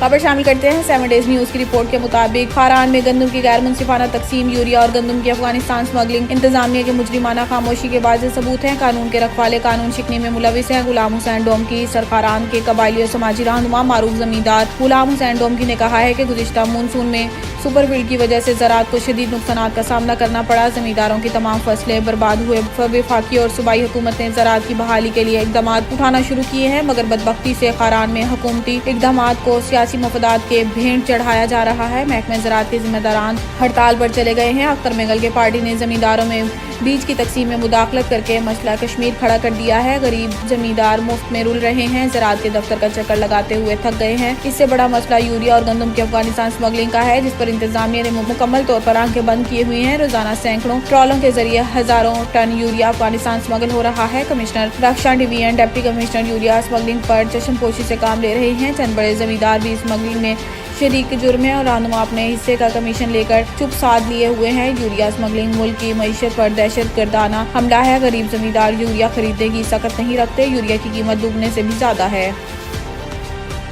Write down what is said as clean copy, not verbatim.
खबर शामिल करते हैं 7 डेज न्यूज की रिपोर्ट के मुताबिक खारान में गंदम की गैर मुनसिफाना तकसीम, यूरिया और गंदम की अफगानिस्तान स्मगलिंग, इंतजामिया के मुजरिमाना खामोशी के वाज़ेह सबूत हैं। कानून के रखवाले कानून शिकनी में मुलविस हैं। गुलाम हुसैन डोमकी सरखारान के कबायली और समाजी रहनुमा मारूफ जमींदार गुलाम हुसैन डोमकी ने कहा है कि गुज़िश्ता मानसून में सुपर फील्ड की वजह से ज़राअत को शदीद नुकसानात का सामना करना पड़ा। जमींदारों की तमाम फसलें बर्बाद हुए। वफाकी और सूबाई हुकूमत ने ज़राअत की बहाली के लिए इकदाम उठाना शुरू किए हैं, मगर बदबख्ती से खारान में हुकूमती इकदाम को सियासी मफादात के भेंट चढ़ाया जा रहा है। महकमे ज़राअत के जिम्मेदारान हड़ताल पर चले गए हैं। अख्तर मेगल के पार्टी ने जमींदारों में बीज की तकसीम में मुदाखलत करके मसला कश्मीर खड़ा कर दिया है। गरीब जमींदार मुफ्त में रुल रहे हैं, ज़राअत के दफ्तर का चक्कर लगाते हुए थक गए हैं। इससे बड़ा मसला यूरिया और गंदम की अफगानिस्तान स्मगलिंग का है, जिस पर इंतजामिया ने मुकम्मल तौर पर आंखें बंद किए हुए हैं। रोजाना सैकड़ों ट्रॉलों के जरिए हजारों टन यूरिया अफगानिस्तान स्मगल हो रहा है। Commissioner Rakhshan division deputy commissioner urea smuggling पर चश्मपोशी से काम ले रहे हैं। चंद बड़े जमींदार भी स्मगलिंग में शरीक जुर्म है और रहनुमा अपने हिस्से का कमीशन लेकर चुप साध लिए हुए हैं। यूरिया स्मगलिंग मुल्क की मईशत पर दहशत गर्दाना हमला है। गरीब जमींदार यूरिया खरीदने की सकत नहीं रखते। यूरिया की कीमत दुगने से भी ज्यादा है।